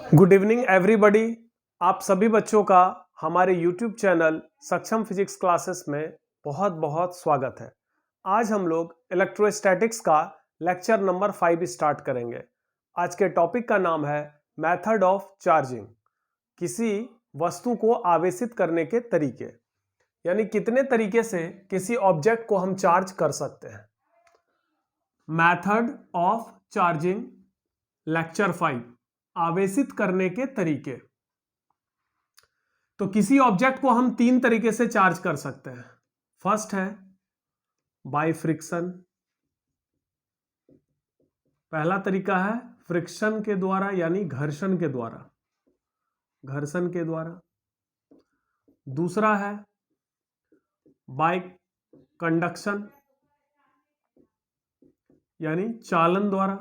Good evening everybody. आप सभी बच्चों का हमारे YouTube चैनल सक्षम फिजिक्स क्लासेस में बहुत बहुत स्वागत है। आज हम लोग इलेक्ट्रोस्टैटिक्स का लेक्चर नंबर 5 स्टार्ट करेंगे। आज के टॉपिक का नाम है मेथड ऑफ चार्जिंग, किसी वस्तु को आवेशित करने के तरीके, यानी कितने तरीके से किसी ऑब्जेक्ट को हम चार्ज कर सकते हैं। मेथड ऑफ चार्जिंग लेक्चर 5, आवेशित करने के तरीके। तो किसी ऑब्जेक्ट को हम 3 तरीके से चार्ज कर सकते हैं। फर्स्ट है बाय फ्रिक्शन, पहला तरीका है फ्रिक्शन के द्वारा यानी घर्षण के द्वारा, घर्षण के द्वारा। दूसरा है बाय कंडक्शन यानी चालन द्वारा,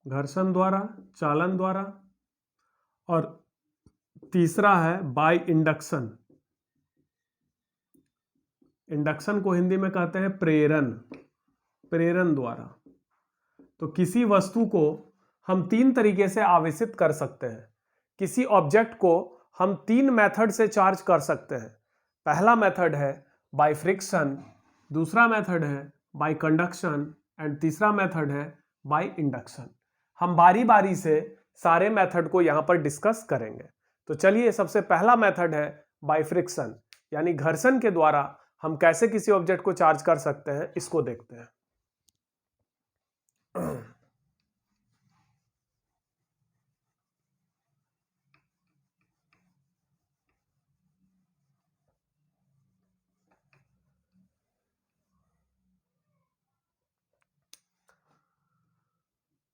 घर्षण द्वारा, चालन द्वारा। और तीसरा है बाय इंडक्शन, इंडक्शन को हिंदी में कहते हैं प्रेरण, प्रेरण द्वारा। तो किसी वस्तु को हम 3 तरीके से आवेशित कर सकते हैं। किसी ऑब्जेक्ट को हम 3 मेथड से चार्ज कर सकते हैं। पहला मेथड है बाय फ्रिक्शन, दूसरा मेथड है बाय कंडक्शन एंड तीसरा मेथड है बाय इंडक्शन। हम बारी बारी से सारे मेथड को यहां पर डिस्कस करेंगे। तो चलिए, सबसे पहला मेथड है बाय फ्रिक्शन, यानी घर्षण के द्वारा हम कैसे किसी ऑब्जेक्ट को चार्ज कर सकते हैं, इसको देखते हैं।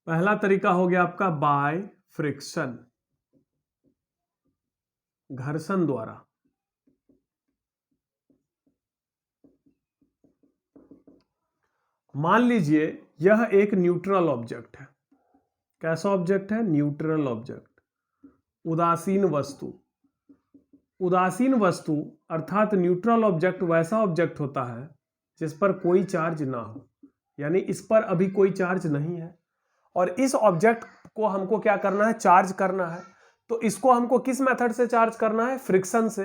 पहला तरीका हो गया आपका बाय फ्रिक्शन, घर्षण द्वारा। मान लीजिए यह एक न्यूट्रल ऑब्जेक्ट है। कैसा ऑब्जेक्ट है? न्यूट्रल ऑब्जेक्ट, उदासीन वस्तु। उदासीन वस्तु अर्थात न्यूट्रल ऑब्जेक्ट वैसा ऑब्जेक्ट होता है जिस पर कोई चार्ज ना हो, यानी इस पर अभी कोई चार्ज नहीं है और इस ऑब्जेक्ट को हमको क्या करना है? चार्ज करना है। तो इसको हमको किस मेथड से चार्ज करना है? फ्रिक्शन से।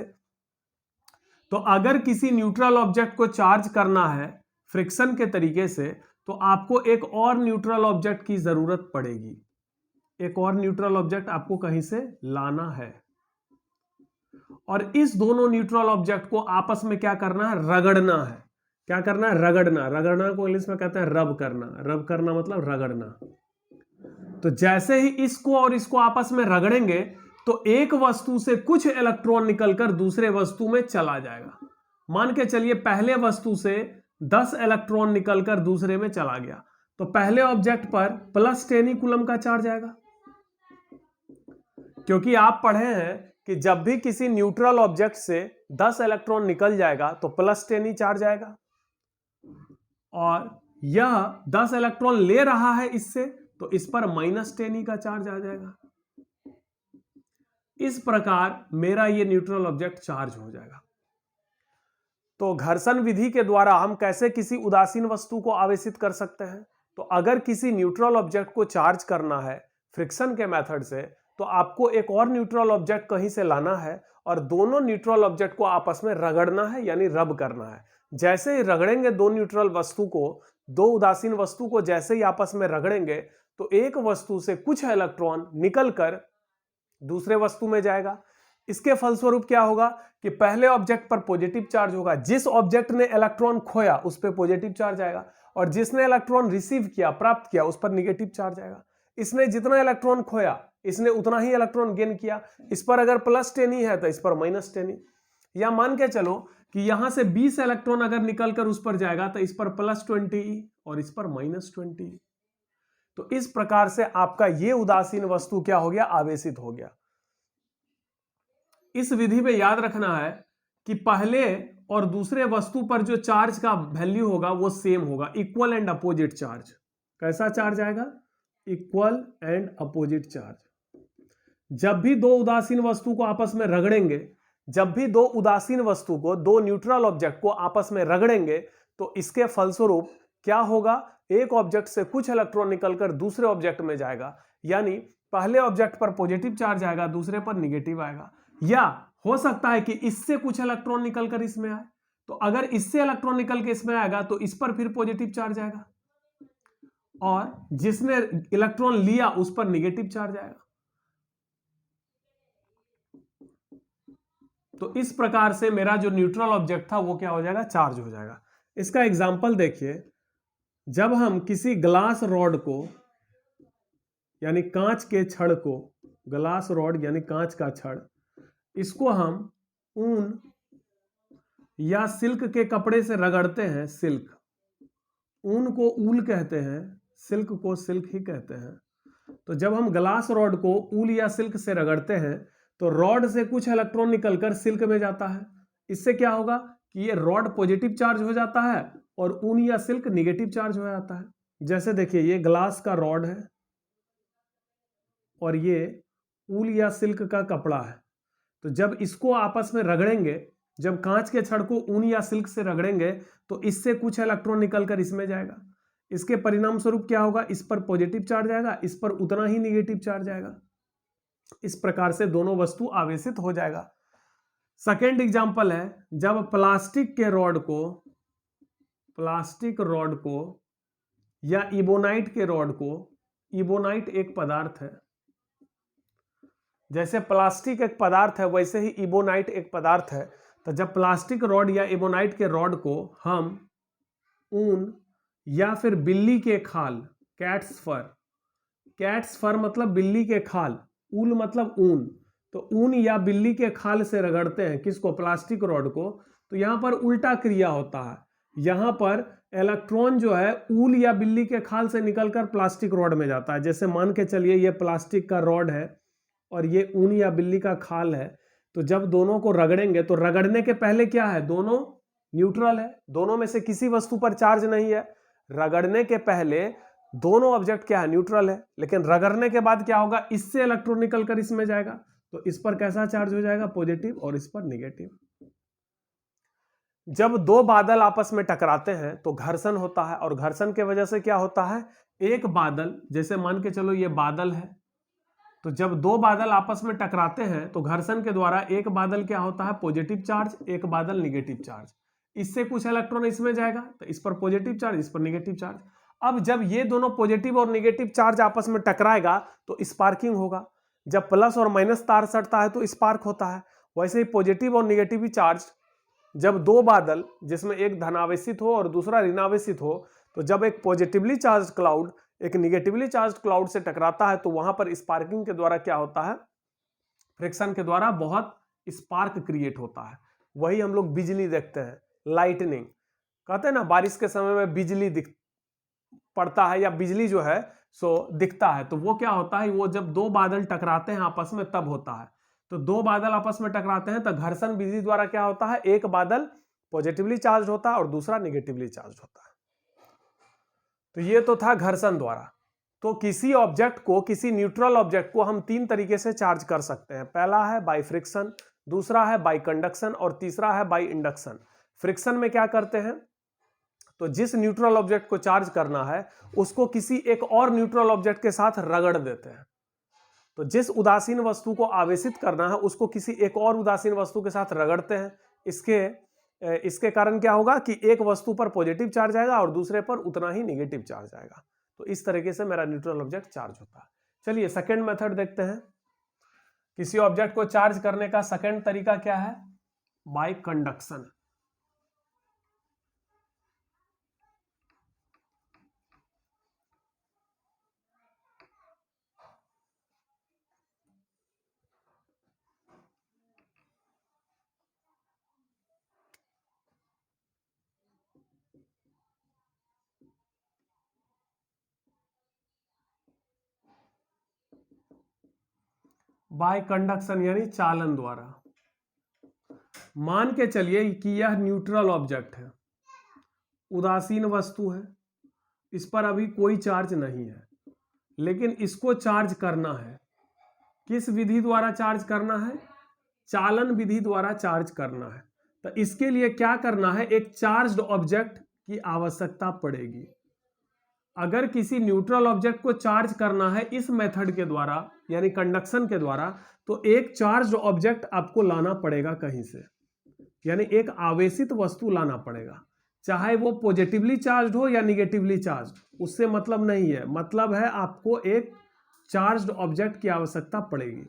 तो अगर किसी न्यूट्रल ऑब्जेक्ट को चार्ज करना है फ्रिक्शन के तरीके से, तो आपको एक और न्यूट्रल ऑब्जेक्ट की जरूरत पड़ेगी। एक और न्यूट्रल ऑब्जेक्ट आपको कहीं से लाना है और इस दोनों न्यूट्रल ऑब्जेक्ट को आपस में क्या करना है? रगड़ना है। क्या करना है? रगड़ना। रगड़ना को इंग्लिश में कहते हैं रब करना। रब करना मतलब रगड़ना। तो जैसे ही इसको और इसको आपस में रगड़ेंगे तो एक वस्तु से कुछ इलेक्ट्रॉन निकलकर दूसरे वस्तु में चला जाएगा। मान के चलिए पहले वस्तु से 10 इलेक्ट्रॉन निकलकर दूसरे में चला गया, तो पहले ऑब्जेक्ट पर +10 कूलम का चार्ज आएगा। क्योंकि आप पढ़े हैं कि जब भी किसी न्यूट्रल ऑब्जेक्ट से 10 इलेक्ट्रॉन निकल जाएगा तो +10 ही चार्ज आएगा, और यह 10 इलेक्ट्रॉन ले रहा है इससे, तो इस पर -10 का चार्ज आ जाएगा। इस प्रकार मेरा ये न्यूट्रल ऑब्जेक्ट चार्ज हो जाएगा। तो घर्षण विधि के द्वारा हम कैसे किसी उदासीन वस्तु को आवेशित कर सकते हैं? तो अगर किसी न्यूट्रल ऑब्जेक्ट को चार्ज करना है फ्रिक्शन के मेथड से, तो आपको एक और न्यूट्रल ऑब्जेक्ट कहीं से लाना है और दोनों न्यूट्रल ऑब्जेक्ट को आपस में रगड़ना है, यानी रब करना है। जैसे ही रगड़ेंगे दो न्यूट्रल वस्तु को, दो उदासीन वस्तु को जैसे ही आपस में रगड़ेंगे तो एक वस्तु से कुछ इलेक्ट्रॉन निकलकर दूसरे वस्तु में जाएगा। इसके फलस्वरूप क्या होगा कि पहले ऑब्जेक्ट पर पॉजिटिव चार्ज होगा। जिस ऑब्जेक्ट ने इलेक्ट्रॉन खोया उस पर पॉजिटिव चार्ज आएगा, और जिसने इलेक्ट्रॉन रिसीव किया, प्राप्त किया, उस पर निगेटिव चार्ज आएगा। इसने जितना इलेक्ट्रॉन खोया इसने उतना ही इलेक्ट्रॉन गेन किया। इस पर अगर +10 ही है तो इस पर -10। या मान के चलो कि यहां से 20 इलेक्ट्रॉन अगर निकलकर उस पर जाएगा तो इस पर +20 और इस पर -20। तो इस प्रकार से आपका ये उदासीन वस्तु क्या हो गया? आवेशित हो गया। इस विधि में याद रखना है कि पहले और दूसरे वस्तु पर जो चार्ज का वैल्यू होगा वो सेम होगा, इक्वल एंड अपोजिट चार्ज। कैसा चार्ज आएगा? Equal and opposite charge. जब भी दो उदासीन वस्तु को आपस में रगड़ेंगे, जब भी दो उदासीन वस्तु को, दो न्यूट्रल ऑब्जेक्ट को आपस में रगड़ेंगे, तो इसके फलस्वरूप क्या होगा? एक ऑब्जेक्ट से कुछ इलेक्ट्रॉन निकलकर दूसरे ऑब्जेक्ट में जाएगा, यानी पहले ऑब्जेक्ट पर पॉजिटिव चार्ज आएगा, दूसरे पर निगेटिव आएगा। या हो सकता है कि इससे कुछ इलेक्ट्रॉन निकलकर इसमें आए, तो अगर इससे इलेक्ट्रॉन निकल के इसमें आएगा तो इस पर फिर पॉजिटिव चार्ज आएगा, और जिसने इलेक्ट्रॉन लिया उस पर निगेटिव चार्ज आएगा। तो इस प्रकार से मेरा जो न्यूट्रल ऑब्जेक्ट था वो क्या हो जाएगा, चार्ज हो जाएगा। इसका एग्जांपल देखिए, जब हम किसी ग्लास रॉड को यानी कांच के छड़ को, ग्लास रॉड यानी कांच का छड़, इसको हम ऊन या सिल्क के कपड़े से रगड़ते हैं, सिल्क, ऊन को ऊल कहते हैं, सिल्क को सिल्क ही कहते हैं। तो जब हम ग्लास रॉड को ऊल या सिल्क से रगड़ते हैं तो रॉड से कुछ इलेक्ट्रॉन निकलकर सिल्क में जाता है। इससे क्या होगा कि ये रॉड पॉजिटिव चार्ज हो जाता है और ऊन या सिल्क निगेटिव चार्ज हो जाता है। जैसे देखिए, ये ग्लास का रॉड है और ये ऊल या सिल्क का कपड़ा है। तो जब इसको आपस में रगड़ेंगे, जब कांच के छड़ को ऊन या सिल्क से रगड़ेंगे तो इससे कुछ इलेक्ट्रॉन निकलकर इसमें जाएगा। इसके परिणाम स्वरूप क्या होगा, इस पर पॉजिटिव चार्ज आएगा, इस पर उतना ही निगेटिव चार्ज आएगा। इस प्रकार से दोनों वस्तु आवेशित हो जाएगा। सेकेंड एग्जांपल है, जब प्लास्टिक रॉड को या इबोनाइट के रॉड को, इबोनाइट एक पदार्थ है, जैसे प्लास्टिक एक पदार्थ है वैसे ही इबोनाइट एक पदार्थ है। तो जब प्लास्टिक रॉड या इबोनाइट के रॉड को हम ऊन या फिर बिल्ली के खाल, कैट्स फर मतलब बिल्ली के खाल, ऊल मतलब ऊन, तो ऊन या बिल्ली के खाल से रगड़ते हैं किसको, प्लास्टिक रॉड को, तो यहां पर उल्टा क्रिया होता है। यहां पर इलेक्ट्रॉन जो है ऊल या बिल्ली के खाल से निकलकर प्लास्टिक रॉड में जाता है। जैसे मान के चलिए ये प्लास्टिक का रॉड है और ये ऊन या बिल्ली का खाल है, तो जब दोनों को रगड़ेंगे तो रगड़ने के पहले क्या है, दोनों न्यूट्रल है, दोनों में से किसी वस्तु पर चार्ज नहीं है। रगड़ने के पहले दोनों ऑब्जेक्ट क्या है, न्यूट्रल है, लेकिन रगड़ने के बाद क्या होगा, इससे इलेक्ट्रॉन निकलकर इसमें जाएगा, तो इस पर कैसा चार्ज हो जाएगा, पॉजिटिव, और इस पर निगेटिव। जब दो बादल आपस में टकराते हैं तो घर्षण होता है, और घर्षण के वजह से क्या होता है, एक बादल, जैसे मान के चलो ये बादल है, तो जब दो बादल आपस में टकराते हैं तो घर्षण के द्वारा एक बादल क्या होता है, पॉजिटिव चार्ज, एक बादल निगेटिव चार्ज। इससे कुछ इलेक्ट्रॉन इसमें जाएगा तो इस पर पॉजिटिव चार्ज, इस पर निगेटिव चार्ज। अब जब ये दोनों पॉजिटिव और निगेटिव चार्ज आपस में टकराएगा तो स्पार्किंग होगा। जब प्लस और माइनस तार सटता है तो स्पार्क होता है। वैसे ही पॉजिटिव और निगेटिव चार्ज, जब दो बादल जिसमें एक धनावेशित हो और दूसरा ऋणावेशित हो, तो जब एक पॉजिटिवली चार्ज क्लाउड एक निगेटिवली चार्ज क्लाउड से टकराता है तो वहां पर स्पार्किंग के द्वारा क्या होता है, फ्रिक्शन के द्वारा बहुत स्पार्क क्रिएट होता है। वही हम लोग बिजली देखते हैं, लाइटनिंग कहते हैं ना, बारिश के समय में बिजली पड़ता है या बिजली जो है सो दिखता है, तो वो क्या होता है, वो जब दो बादल टकराते हैं आपस में तब होता है। तो दो बादल आपस में टकराते हैं तो घर्षण विधि द्वारा क्या होता है, एक बादल पॉजिटिवली चार्ज होता है और दूसरा निगेटिवली चार्ज होता है। तो ये तो था घर्षण द्वारा। तो किसी ऑब्जेक्ट को, किसी न्यूट्रल ऑब्जेक्ट को हम तीन तरीके से चार्ज कर सकते हैं। पहला है बाय फ्रिक्शन, दूसरा है बाय कंडक्शन और तीसरा है बाय इंडक्शन। फ्रिक्शन में क्या करते हैं, तो जिस न्यूट्रल ऑब्जेक्ट को चार्ज करना है उसको किसी एक और न्यूट्रल ऑब्जेक्ट के साथ रगड़ देते हैं। तो जिस उदासीन वस्तु को आवेशित करना है उसको किसी एक और उदासीन वस्तु के साथ रगड़ते हैं। इसके कारण क्या होगा कि एक वस्तु पर पॉजिटिव चार्ज आएगा और दूसरे पर उतना ही निगेटिव चार्ज आएगा। तो इस तरीके से मेरा न्यूट्रल ऑब्जेक्ट चार्ज होता है। चलिए सेकंड मेथड देखते हैं। किसी ऑब्जेक्ट को चार्ज करने का सेकंड तरीका क्या है, बाय कंडक्शन। बाय कंडक्शन यानी चालन द्वारा। मान के चलिए कि यह न्यूट्रल ऑब्जेक्ट है, उदासीन वस्तु है, इस पर अभी कोई चार्ज नहीं है, लेकिन इसको चार्ज करना है। किस विधि द्वारा चार्ज करना है, चालन विधि द्वारा चार्ज करना है। तो इसके लिए क्या करना है, एक चार्ज्ड ऑब्जेक्ट की आवश्यकता पड़ेगी। अगर किसी न्यूट्रल ऑब्जेक्ट को चार्ज करना है इस मेथड के द्वारा यानी कंडक्शन के द्वारा, तो एक चार्ज ऑब्जेक्ट आपको लाना पड़ेगा कहीं से, यानी एक आवेशित वस्तु लाना पड़ेगा, चाहे वो पॉजिटिवली चार्ज हो या निगेटिवली चार्ज, उससे मतलब नहीं है। मतलब है आपको एक चार्ज्ड ऑब्जेक्ट की आवश्यकता पड़ेगी।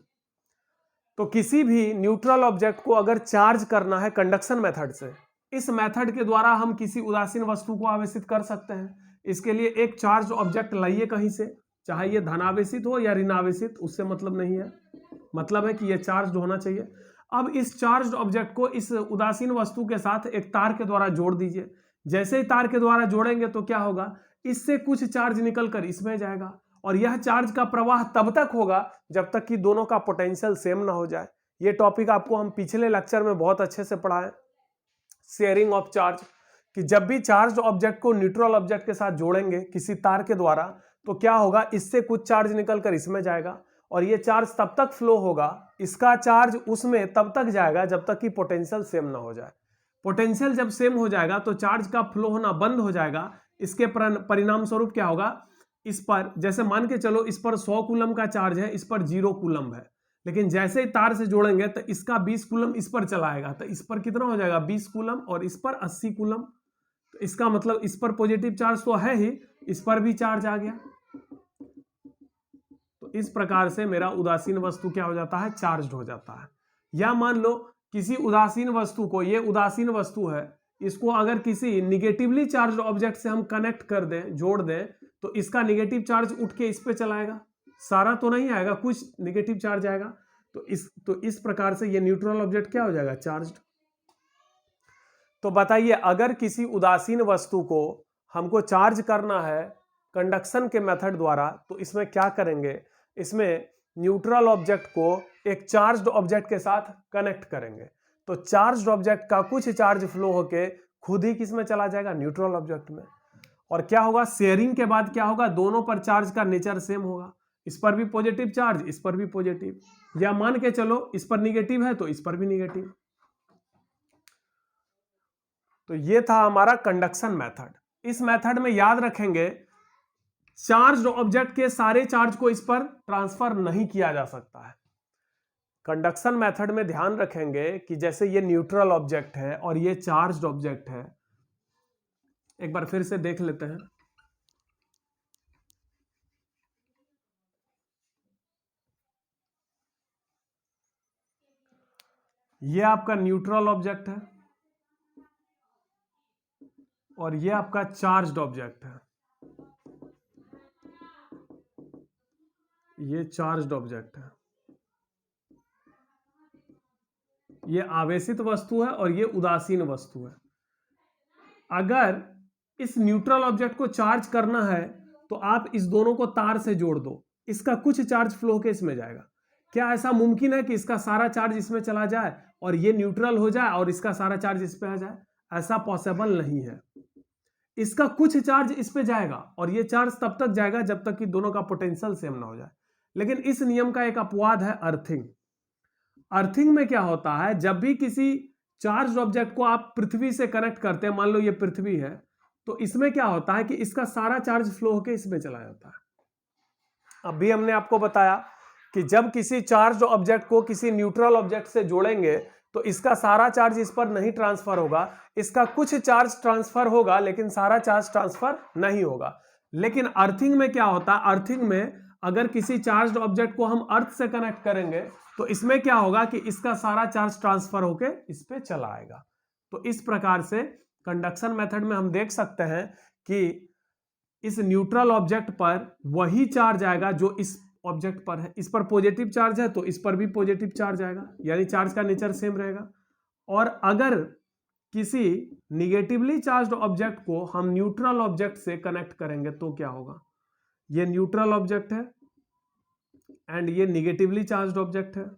तो किसी भी न्यूट्रल ऑब्जेक्ट को अगर चार्ज करना है कंडक्शन मेथड से, इस मेथड के द्वारा हम किसी उदासीन वस्तु को आवेशित कर सकते हैं। इसके लिए एक चार्ज ऑब्जेक्ट लाइए कहीं से, चाहे ये धनावेशित हो या ऋणावेशित, उससे मतलब नहीं है, मतलब है कि ये चार्ज होना चाहिए। अब इस चार्ज ऑब्जेक्ट को इस उदासीन वस्तु के साथ एक तार के द्वारा जोड़ दीजिए। जैसे ही तार के द्वारा जोड़ेंगे तो क्या होगा, इससे कुछ चार्ज निकलकर इसमें जाएगा, और यह चार्ज का प्रवाह तब तक होगा जब तक कि दोनों का पोटेंशियल सेम ना हो जाए। ये टॉपिक आपको हम पिछले लेक्चर में बहुत अच्छे से पढ़ाए, शेयरिंग ऑफ चार्ज, कि जब भी चार्ज ऑब्जेक्ट को न्यूट्रल ऑब्जेक्ट के साथ जोड़ेंगे किसी तार के द्वारा तो क्या होगा, इससे कुछ चार्ज निकलकर इसमें जाएगा, और ये चार्ज तब तक फ्लो होगा, इसका चार्ज उसमें तब तक जाएगा जब तक कि पोटेंशियल सेम ना हो जाए। पोटेंशियल जब सेम हो जाएगा तो चार्ज का फ्लो होना बंद हो जाएगा। इसके परिणाम स्वरूप क्या होगा, इस पर जैसे मान के चलो इस पर 100 कूलम का चार्ज है, इस पर 0 कूलम है, लेकिन जैसे ही तार से जोड़ेंगे तो इसका 20 कूलम इस पर चला आएगा, तो इस पर कितना हो जाएगा 20 कूलम, और इस पर 80 कूलम। तो इसका मतलब इस पर पॉजिटिव चार्ज तो है ही, इस पर भी चार्ज आ गया। तो इस प्रकार से मेरा उदासीन वस्तु क्या हो जाता है, चार्ज हो जाता है। या मान लो किसी उदासीन वस्तु को, ये उदासीन वस्तु है, इसको अगर किसी निगेटिवली चार्ज ऑब्जेक्ट से हम कनेक्ट कर दें, जोड़ दें, तो इसका निगेटिव चार्ज उठ के इस पे चला आएगा, सारा तो नहीं आएगा, कुछ निगेटिव चार्ज आएगा। तो इस प्रकार से ये न्यूट्रल ऑब्जेक्ट क्या हो जाएगा, चार्ज्ड। तो बताइए, अगर किसी उदासीन वस्तु को हमको चार्ज करना है कंडक्शन के मेथड द्वारा, तो इसमें क्या करेंगे, इसमें न्यूट्रल ऑब्जेक्ट को एक चार्ज्ड ऑब्जेक्ट के साथ कनेक्ट करेंगे। तो चार्ज्ड ऑब्जेक्ट का कुछ चार्ज फ्लो होके खुद ही किसमें चला जाएगा, न्यूट्रल ऑब्जेक्ट में। और क्या होगा, शेयरिंग के बाद क्या होगा, दोनों पर चार्ज का नेचर सेम होगा, इस पर भी पॉजिटिव चार्ज, इस पर भी पॉजिटिव, या मान के चलो इस पर निगेटिव है तो इस पर भी निगेटिव। तो ये था हमारा कंडक्शन मेथड। इस मेथड में याद रखेंगे, चार्ज्ड ऑब्जेक्ट के सारे चार्ज को इस पर ट्रांसफर नहीं किया जा सकता है। कंडक्शन मेथड में ध्यान रखेंगे कि जैसे ये न्यूट्रल ऑब्जेक्ट है और ये चार्ज्ड ऑब्जेक्ट है, एक बार फिर से देख लेते हैं। ये आपका न्यूट्रल ऑब्जेक्ट है और ये आपका चार्ज्ड ऑब्जेक्ट है, ये चार्ज्ड ऑब्जेक्ट है, ये आवेशित वस्तु है और ये उदासीन वस्तु है। अगर इस न्यूट्रल ऑब्जेक्ट को चार्ज करना है तो आप इस दोनों को तार से जोड़ दो, इसका कुछ चार्ज फ्लो होकर इसमें जाएगा। क्या ऐसा मुमकिन है कि इसका सारा चार्ज इसमें चला जाए और ये न्यूट्रल हो जाए और इसका सारा चार्ज इस पे आ जाए? ऐसा पॉसिबल नहीं है। इसका कुछ चार्ज इस पे जाएगा और ये चार्ज तब तक जाएगा जब तक कि दोनों का पोटेंशियल सेम ना हो जाए। लेकिन इस नियम का एक अपवाद है, अर्थिंग। अर्थिंग में क्या होता है, जब भी किसी चार्ज ऑब्जेक्ट को आप पृथ्वी से कनेक्ट करते हैं, मान लो ये पृथ्वी है, तो इसमें क्या होता है कि इसका सारा चार्ज फ्लो होकर इसमें चला जाता है। अभी हमने आपको बताया कि जब किसी चार्ज ऑब्जेक्ट को किसी न्यूट्रल ऑब्जेक्ट से जोड़ेंगे तो इसका सारा चार्ज इस पर नहीं ट्रांसफर होगा, इसका कुछ चार्ज ट्रांसफर होगा लेकिन सारा चार्ज ट्रांसफर नहीं होगा। लेकिन अर्थिंग में क्या होता है, अर्थिंग में अगर किसी चार्ज ऑब्जेक्ट को हम अर्थ से कनेक्ट करेंगे तो इसमें क्या होगा कि इसका सारा चार्ज ट्रांसफर होके इस पे चला आएगा। तो इस प्रकार से कंडक्शन मेथड में हम देख सकते हैं कि इस न्यूट्रल ऑब्जेक्ट पर वही चार्ज आएगा जो इस ऑब्जेक्ट पर है। इस पर पॉजिटिव चार्ज है तो इस पर भी पॉजिटिव चार्ज आएगा, यानी चार्ज का नेचर सेम रहेगा। और अगर किसी निगेटिवली चार्ज्ड ऑब्जेक्ट को हम न्यूट्रल ऑब्जेक्ट से कनेक्ट करेंगे तो क्या होगा, ये न्यूट्रल ऑब्जेक्ट है एंड ये निगेटिवली चार्ज्ड ऑब्जेक्ट है।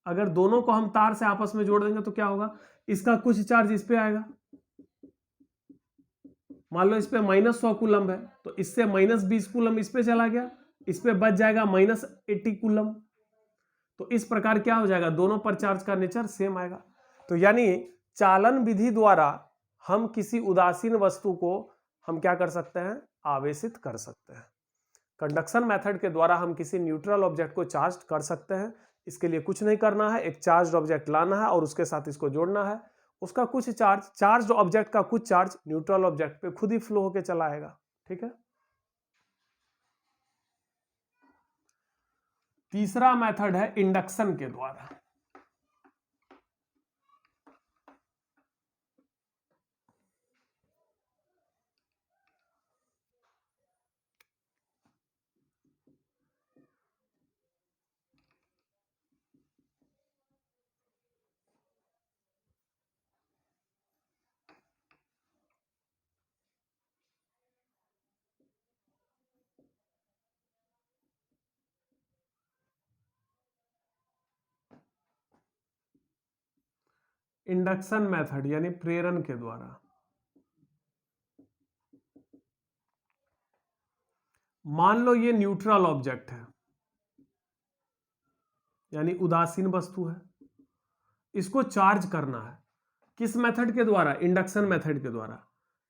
अगर दोनों को हम तार से आपस में जोड़ देंगे तो क्या होगा, इसका कुछ चार्ज इस पे आएगा, मान लो इस पे -100 कूलम है तो इससे -20 कूलम इस पे चला गया, इस पे बच जाएगा -80 कूलम। तो इस प्रकार क्या हो जाएगा, दोनों पर चार्ज का नेचर सेम आएगा। तो यानी चालन विधि द्वारा हम किसी उदासीन वस्तु को हम क्या कर सकते हैं, आवेशित कर सकते हैं। कंडक्शन मेथड के द्वारा हम किसी न्यूट्रल ऑब्जेक्ट को चार्ज कर सकते हैं। इसके लिए कुछ नहीं करना है, एक चार्ज ऑब्जेक्ट लाना है और उसके साथ इसको जोड़ना है। उसका कुछ चार्ज ऑब्जेक्ट का कुछ चार्ज न्यूट्रल ऑब्जेक्ट पे खुद ही फ्लो होकर चला आएगा। ठीक है। तीसरा मेथड है इंडक्शन के द्वारा। इंडक्शन मेथड यानी प्रेरण के द्वारा। मान लो ये न्यूट्रल ऑब्जेक्ट है यानी उदासीन वस्तु है, इसको चार्ज करना है। किस मेथड के द्वारा, इंडक्शन मेथड के द्वारा।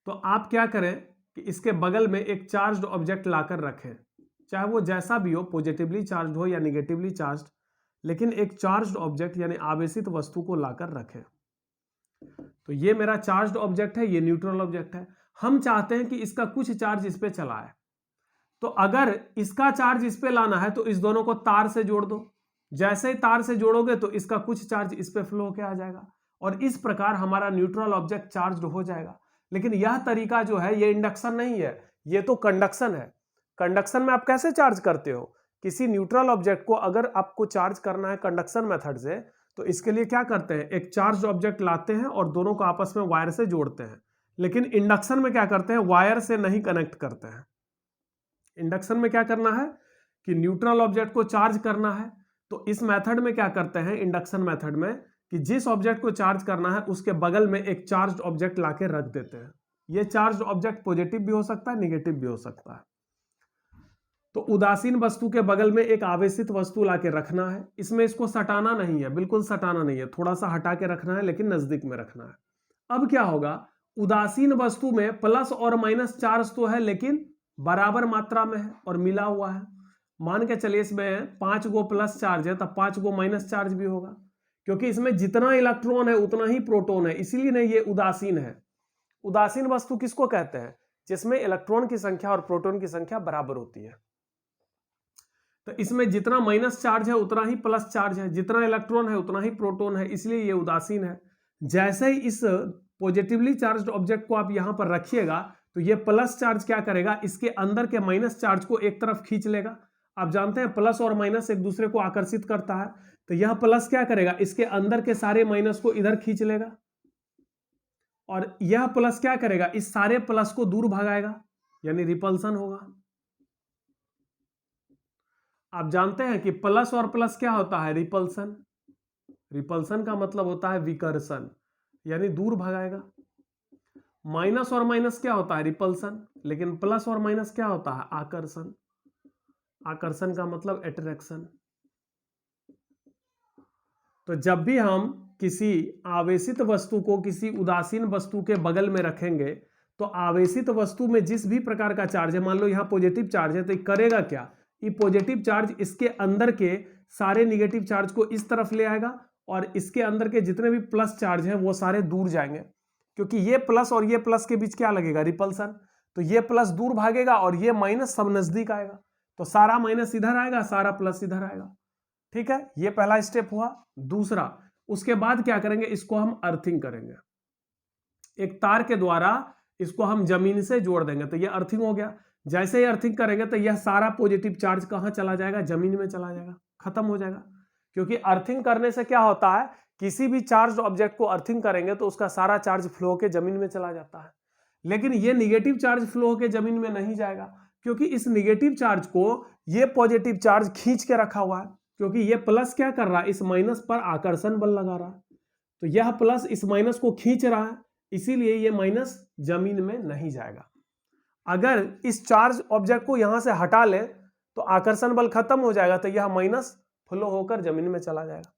तो आप क्या करें कि इसके बगल में एक चार्ज्ड ऑब्जेक्ट लाकर रखें, चाहे वो जैसा भी हो, पॉजिटिवली चार्ज हो या निगेटिवली चार्ज, लेकिन एक चार्ज्ड ऑब्जेक्ट यानी आवेशित वस्तु को लाकर रखें। तो ये मेरा चार्ज्ड ऑब्जेक्ट है, ये न्यूट्रल ऑब्जेक्ट है। हम चाहते हैं कि इसका कुछ चार्ज इस पे चला है। तो अगर इसका चार्ज इस पे लाना है तो इस दोनों को तार से जोड़ दो। जैसे ही तार से जोड़ोगे तो इसका कुछ चार्ज इस पे फ्लो होकर आ जाएगा और इस प्रकार हमारा न्यूट्रल ऑब्जेक्ट चार्ज्ड हो जाएगा। लेकिन यह तरीका जो है ये इंडक्शन नहीं है, ये तो कंडक्शन है। कंडक्शन में आप कैसे चार्ज करते हो, किसी न्यूट्रल ऑब्जेक्ट को अगर आपको चार्ज करना है कंडक्शन मेथड से, तो इसके लिए क्या करते हैं, एक चार्ज ऑब्जेक्ट लाते हैं और दोनों को आपस में वायर से जोड़ते हैं। लेकिन इंडक्शन में क्या करते हैं, वायर से नहीं कनेक्ट करते हैं। इंडक्शन में क्या करना है कि न्यूट्रल ऑब्जेक्ट को चार्ज करना है। तो इस मेथड में क्या करते हैं, इंडक्शन मेथड में, कि जिस ऑब्जेक्ट को चार्ज करना है उसके बगल में एक चार्ज ऑब्जेक्ट लाके रख देते हैं। यह चार्ज ऑब्जेक्ट पॉजिटिव भी हो सकता है, निगेटिव भी हो सकता है। तो उदासीन वस्तु के बगल में एक आवेशित वस्तु लाके रखना है। इसमें इसको सटाना नहीं है, बिल्कुल सटाना नहीं है, थोड़ा सा हटा के रखना है, लेकिन नजदीक में रखना है। अब क्या होगा, उदासीन वस्तु में प्लस और माइनस चार्ज तो है लेकिन बराबर मात्रा में है और मिला हुआ है। मान के चलिए इसमें 5 गो प्लस चार्ज है तब 5 गो माइनस चार्ज भी होगा, क्योंकि इसमें जितना इलेक्ट्रॉन है उतना ही प्रोटॉन है, इसीलिए नहीं ये उदासीन है। उदासीन वस्तु किसको कहते हैं, जिसमें इलेक्ट्रॉन की संख्या और प्रोटॉन की संख्या बराबर होती है। तो इसमें जितना माइनस चार्ज है उतना ही प्लस चार्ज है, जितना इलेक्ट्रॉन है उतना ही प्रोटॉन है, इसलिए ये उदासीन है। जैसे ही इस पॉजिटिवली चार्ज्ड ऑब्जेक्ट को आप यहां पर रखिएगा तो ये प्लस चार्ज क्या करेगा, इसके अंदर के माइनस चार्ज को एक तरफ खींच लेगा। आप जानते हैं प्लस और माइनस एक दूसरे को आकर्षित करता है, तो यह प्लस क्या करेगा, इसके अंदर के सारे माइनस को इधर खींच लेगा और यह प्लस क्या करेगा, इस सारे प्लस को दूर भगाएगा, यानी रिपल्सन होगा। आप जानते हैं कि प्लस और प्लस क्या होता है, रिपल्सन। रिपल्सन का मतलब होता है विकर्षण, यानी दूर भगाएगा। माइनस और माइनस क्या होता है, रिपल्सन, लेकिन प्लस और माइनस क्या होता है, आकर्षण। आकर्षण का मतलब अट्रैक्शन। तो जब भी हम किसी आवेशित वस्तु को किसी उदासीन वस्तु के बगल में रखेंगे तो आवेशित वस्तु में जिस भी प्रकार का चार्ज है, मान लो यहां पॉजिटिव चार्ज है, तो ये करेगा क्या, ये पॉजिटिव चार्ज इसके अंदर के सारे निगेटिव चार्ज को इस तरफ ले आएगा और इसके अंदर के जितने भी प्लस चार्ज हैं वो सारे दूर जाएंगे, क्योंकि ये प्लस और ये प्लस के बीच क्या लगेगा, रिपल्सन। तो ये प्लस दूर भागेगा और ये माइनस सब नजदीक आएगा, तो सारा माइनस इधर आएगा, सारा प्लस इधर आएगा। ठीक है, ये पहला स्टेप हुआ। दूसरा, उसके बाद क्या करेंगे, इसको हम अर्थिंग करेंगे। एक तार के द्वारा इसको हम जमीन से जोड़ देंगे, तो ये अर्थिंग हो गया। जैसे ही अर्थिंग करेंगे तो यह सारा पॉजिटिव चार्ज कहां चला जाएगा, जमीन में चला जाएगा, खत्म हो जाएगा। क्योंकि अर्थिंग करने से क्या होता है, किसी भी चार्ज ऑब्जेक्ट को अर्थिंग करेंगे तो उसका सारा चार्ज फ्लो के जमीन में चला जाता है। लेकिन ये निगेटिव चार्ज फ्लो के जमीन में नहीं जाएगा, क्योंकि इस निगेटिव चार्ज को ये पॉजिटिव चार्ज खींच के रखा हुआ है, क्योंकि ये प्लस क्या कर रहा है, इस माइनस पर आकर्षण बल लगा रहा है। तो यह प्लस इस माइनस को खींच रहा है, इसीलिए ये माइनस जमीन में नहीं जाएगा। अगर इस चार्ज ऑब्जेक्ट को यहां से हटा ले तो आकर्षण बल खत्म हो जाएगा, तो यह माइनस फ्लो होकर जमीन में चला जाएगा।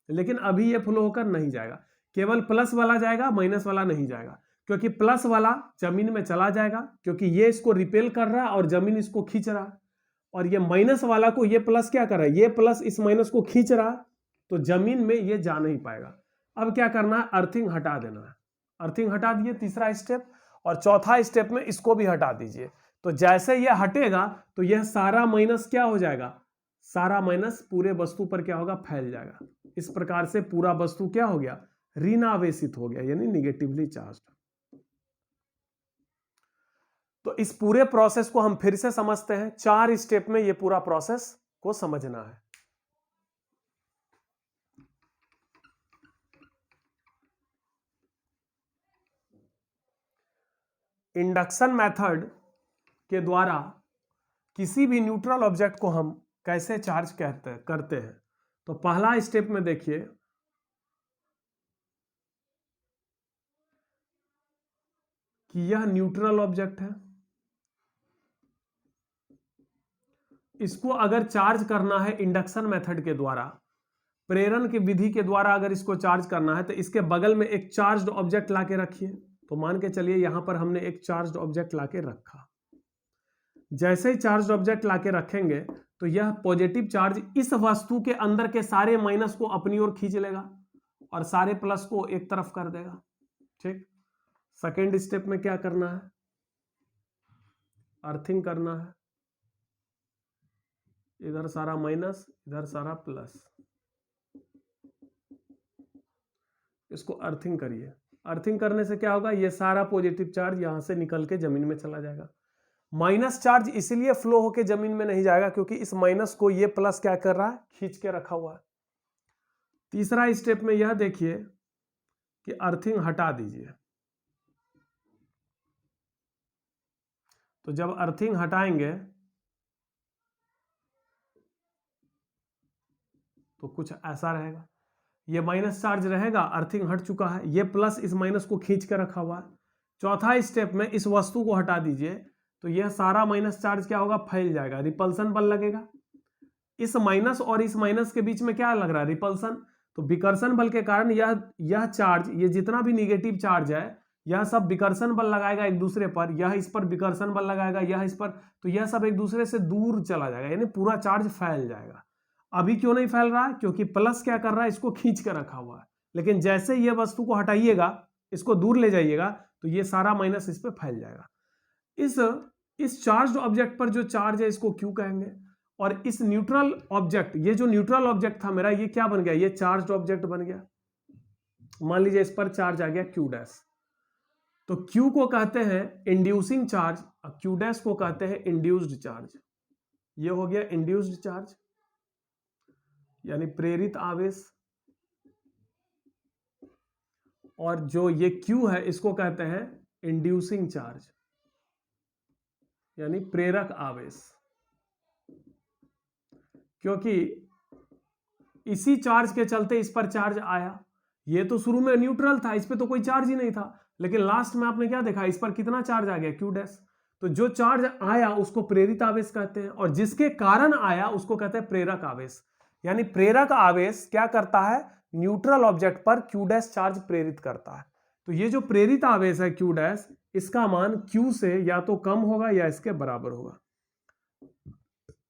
लेकिन अभी ये फ्लो होकर नहीं जाएगा, केवल प्लस वाला जाएगा, माइनस वाला नहीं जाएगा, क्योंकि प्लस वाला जमीन में चला जाएगा, क्योंकि ये इसको रिपेल कर रहा है और जमीन इसको खींच रहा है, और ये माइनस वाला को ये प्लस क्या कर रहा है, ये प्लस इस माइनस को खींच रहा है, तो जमीन में ये जा नहीं पाएगा। अब क्या करना है, अर्थिंग हटा देना है। अर्थिंग हटा दिए, तीसरा स्टेप। और चौथा स्टेप में इसको भी हटा दीजिए। तो जैसे ये हटेगा तो यह सारा माइनस क्या हो जाएगा, सारा माइनस पूरे वस्तु पर क्या होगा, फैल जाएगा। इस प्रकार से पूरा वस्तु क्या हो गया, ऋणावेशित हो गया, यानी निगेटिवली चार्ज। तो इस पूरे प्रोसेस को हम फिर से समझते हैं। 4 स्टेप में ये पूरा प्रोसेस को समझना है। इंडक्शन मेथड के द्वारा किसी भी न्यूट्रल ऑब्जेक्ट को हम कैसे चार्ज करते हैं। तो पहला स्टेप में देखिए कि यह न्यूट्रल ऑब्जेक्ट है, इसको अगर चार्ज करना है इंडक्शन मेथड के द्वारा, प्रेरण की विधि के द्वारा अगर इसको चार्ज करना है, तो इसके बगल में एक चार्ज्ड ऑब्जेक्ट लाके रखिए। तो मान के चलिए यहां पर हमने एक चार्ज्ड ऑब्जेक्ट लाके रखा। जैसे ही चार्ज्ड ऑब्जेक्ट लाके रखेंगे तो यह पॉजिटिव चार्ज इस वस्तु के अंदर के सारे माइनस को अपनी ओर खींच लेगा और सारे प्लस को एक तरफ कर देगा। ठीक। सेकेंड स्टेप में क्या करना है, अर्थिंग करना है। इधर सारा माइनस, इधर सारा प्लस, इसको अर्थिंग करिए। अर्थिंग करने से क्या होगा, ये सारा पॉजिटिव चार्ज यहां से निकल के जमीन में चला जाएगा। माइनस चार्ज इसलिए फ्लो होके जमीन में नहीं जाएगा क्योंकि इस माइनस को ये प्लस क्या कर रहा है, खींच के रखा हुआ है। तीसरा स्टेप में यह देखिए कि अर्थिंग हटा दीजिए। तो जब अर्थिंग हटाएंगे तो कुछ ऐसा रहेगा, ये माइनस चार्ज रहेगा, अर्थिंग हट चुका है, ये प्लस इस माइनस को खींच के रखा हुआ है। चौथा स्टेप में इस वस्तु को हटा दीजिए तो यह सारा माइनस चार्ज क्या होगा, फैल जाएगा, रिपल्सन बल लगेगा। इस माइनस और इस माइनस के बीच में क्या लग रहा है, रिपल्सन। तो विकर्षण बल के कारण यह चार्ज, ये जितना भी निगेटिव चार्ज है, यह सब विकर्षण बल लगाएगा एक दूसरे पर, यह इस पर विकर्षण बल लगाएगा, यह इस पर, तो यह सब एक दूसरे से दूर चला जाएगा, यानी पूरा चार्ज फैल जाएगा। अभी क्यों नहीं फैल रहा है, क्योंकि प्लस क्या कर रहा है, इसको खींच कर रखा हुआ है। लेकिन जैसे ये वस्तु को हटाइएगा, इसको दूर ले जाइएगा, तो ये सारा माइनस इस पर फैल जाएगा। इस चार्ज्ड ऑब्जेक्ट पर जो चार्ज है इसको क्यू कहेंगे। और इस न्यूट्रल ऑब्जेक्ट, ये जो न्यूट्रल ऑब्जेक्ट था मेरा, ये क्या बन गया, ये चार्ज्ड ऑब्जेक्ट बन गया। मान लीजिए इस पर चार्ज आ गया क्यू डैश, तो क्यू को कहते हैं इंड्यूसिंग चार्ज, क्यू डैश को कहते हैं इंड्यूस्ड चार्ज। ये हो गया इंड्यूस्ड चार्ज, यानी प्रेरित आवेश। और जो ये क्यू है इसको कहते हैं इंड्यूसिंग चार्ज, यानी प्रेरक आवेश। क्योंकि इसी चार्ज के चलते इस पर चार्ज आया। ये तो शुरू में न्यूट्रल था, इस पर तो कोई चार्ज ही नहीं था, लेकिन लास्ट में आपने क्या देखा, इस पर कितना चार्ज आ गया, क्यू डैश। तो जो चार्ज आया उसको प्रेरित आवेश कहते हैं, और जिसके कारण आया उसको कहते हैं प्रेरक आवेश। यानी प्रेरक आवेश क्या करता है, न्यूट्रल ऑब्जेक्ट पर क्यू डैश चार्ज प्रेरित करता है। तो ये जो प्रेरित आवेश है क्यू डैश, इसका मान क्यू से या तो कम होगा या इसके बराबर होगा।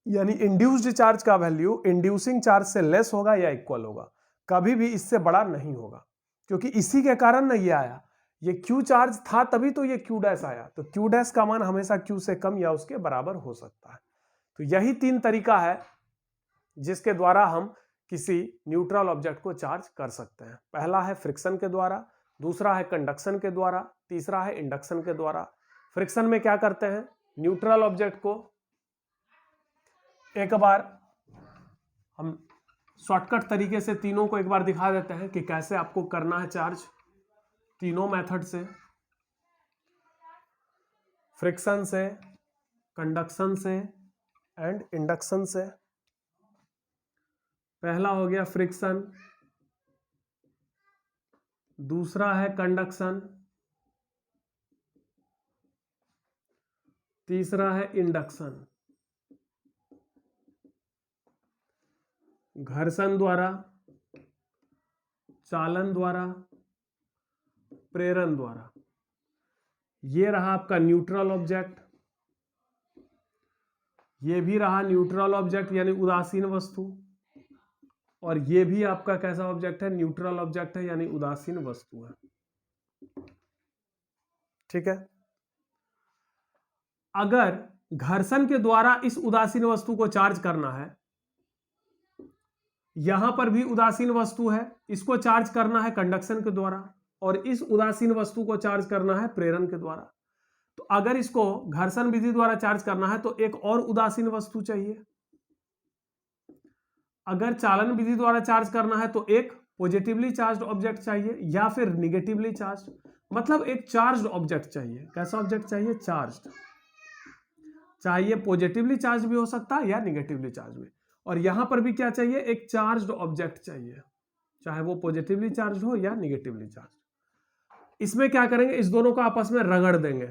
यानी इंड्यूस्ड चार्ज का वैल्यू इंड्यूसिंग चार्ज से लेस होगा या इक्वल होगा, कभी भी इससे बड़ा नहीं होगा, क्योंकि इसी के कारण ना ये आया। ये क्यू चार्ज था तभी तो ये क्यू डैश आया। तो क्यू डैश का मान हमेशा क्यू से कम या उसके बराबर हो सकता है। तो यही 3 तरीका है जिसके द्वारा हम किसी न्यूट्रल ऑब्जेक्ट को चार्ज कर सकते हैं। पहला है फ्रिक्शन के द्वारा, दूसरा है कंडक्शन के द्वारा, तीसरा है इंडक्शन के द्वारा। फ्रिक्शन में क्या करते हैं, न्यूट्रल ऑब्जेक्ट को एक बार हम शॉर्टकट तरीके से तीनों को एक बार दिखा देते हैं कि कैसे आपको करना है चार्ज, तीनों मेथड से, फ्रिक्शन से, कंडक्शन से एंड इंडक्शन से। पहला हो गया फ्रिक्शन, दूसरा है कंडक्शन, तीसरा है इंडक्शन। घर्षण द्वारा, चालन द्वारा, प्रेरण द्वारा। ये रहा आपका न्यूट्रल ऑब्जेक्ट, ये भी रहा न्यूट्रल ऑब्जेक्ट यानी उदासीन वस्तु, और ये भी आपका कैसा ऑब्जेक्ट है, न्यूट्रल ऑब्जेक्ट है यानी उदासीन वस्तु है। ठीक है। अगर घर्षण के द्वारा इस उदासीन वस्तु को चार्ज करना है, यहां पर भी उदासीन वस्तु है, इसको चार्ज करना है कंडक्शन के द्वारा, और इस उदासीन वस्तु को चार्ज करना है प्रेरण के द्वारा। तो अगर इसको घर्षण विधि द्वारा चार्ज करना है तो एक और उदासीन वस्तु चाहिए। अगर चालन विधि द्वारा चार्ज करना है तो एक पॉजिटिवली चार्ज्ड ऑब्जेक्ट चाहिए या फिर निगेटिवली चार्ज्ड, मतलब एक चार्ज्ड ऑब्जेक्ट चाहिए। कैसा ऑब्जेक्ट चाहिए, चार्ज्ड। चाहिए पॉजिटिवली चार्ज भी हो सकता है या निगेटिवली चार्ज भी। और यहां पर भी क्या चाहिए, एक चार्ज्ड ऑब्जेक्ट चाहिए, चाहे वो पॉजिटिवली चार्ज हो या निगेटिवली चार्ज। इसमें क्या करेंगे, इस दोनों को आपस में रगड़ देंगे।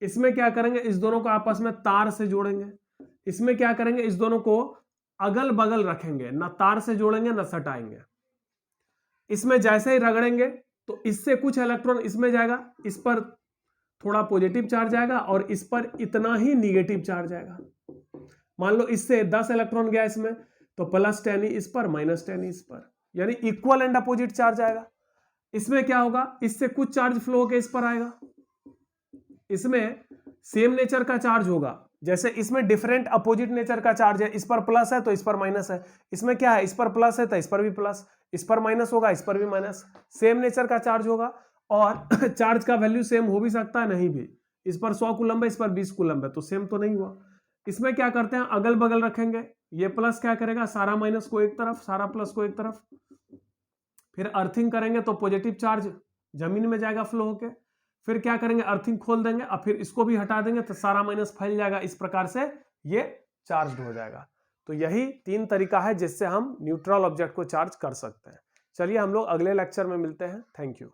इसमें क्या करेंगे, इस दोनों को आपस में तार से जोड़ेंगे। इसमें क्या करेंगे, इस दोनों को अगल बगल रखेंगे, ना तार से जोड़ेंगे ना सटाएंगे। इसमें जैसे ही रगड़ेंगे तो इससे कुछ इलेक्ट्रॉन इसमें जाएगा, इस पर थोड़ा पॉजिटिव चार्ज आएगा और इस पर इतना ही निगेटिव चार्ज आएगा। मान लो इससे 10 इलेक्ट्रॉन गया इसमें, तो +10 ही इस पर, -10 ही इस पर, यानी इक्वल एंड अपोजिट चार्ज आएगा। इसमें क्या होगा, इससे कुछ चार्ज फ्लो होकर इस पर आएगा। इसमें सेम नेचर का चार्ज होगा, जैसे इसमें डिफरेंट अपोजिट नेचर का चार्ज है, इस पर प्लस है तो इस पर माइनस है। इसमें क्या है, इस पर प्लस है तो इस पर भी प्लस, इस पर माइनस होगा इस पर भी माइनस। सेम नेचर का चार्ज होगा और चार्ज का वैल्यू सेम हो भी सकता है नहीं भी। इस पर 100 कूलम्ब है, इस पर 20 कूलम्ब है, तो सेम तो नहीं हुआ। इसमें क्या करते हैं, अगल बगल रखेंगे। ये प्लस क्या करेगा, सारा माइनस को एक तरफ, सारा प्लस को एक तरफ। फिर अर्थिंग करेंगे तो पॉजिटिव चार्ज जमीन में जाएगा फ्लो होके। फिर क्या करेंगे, अर्थिंग खोल देंगे और फिर इसको भी हटा देंगे तो सारा माइनस फैल जाएगा। इस प्रकार से ये चार्ज हो जाएगा। तो यही 3 तरीका है जिससे हम न्यूट्रल ऑब्जेक्ट को चार्ज कर सकते हैं। चलिए हम लोग अगले लेक्चर में मिलते हैं। Thank you.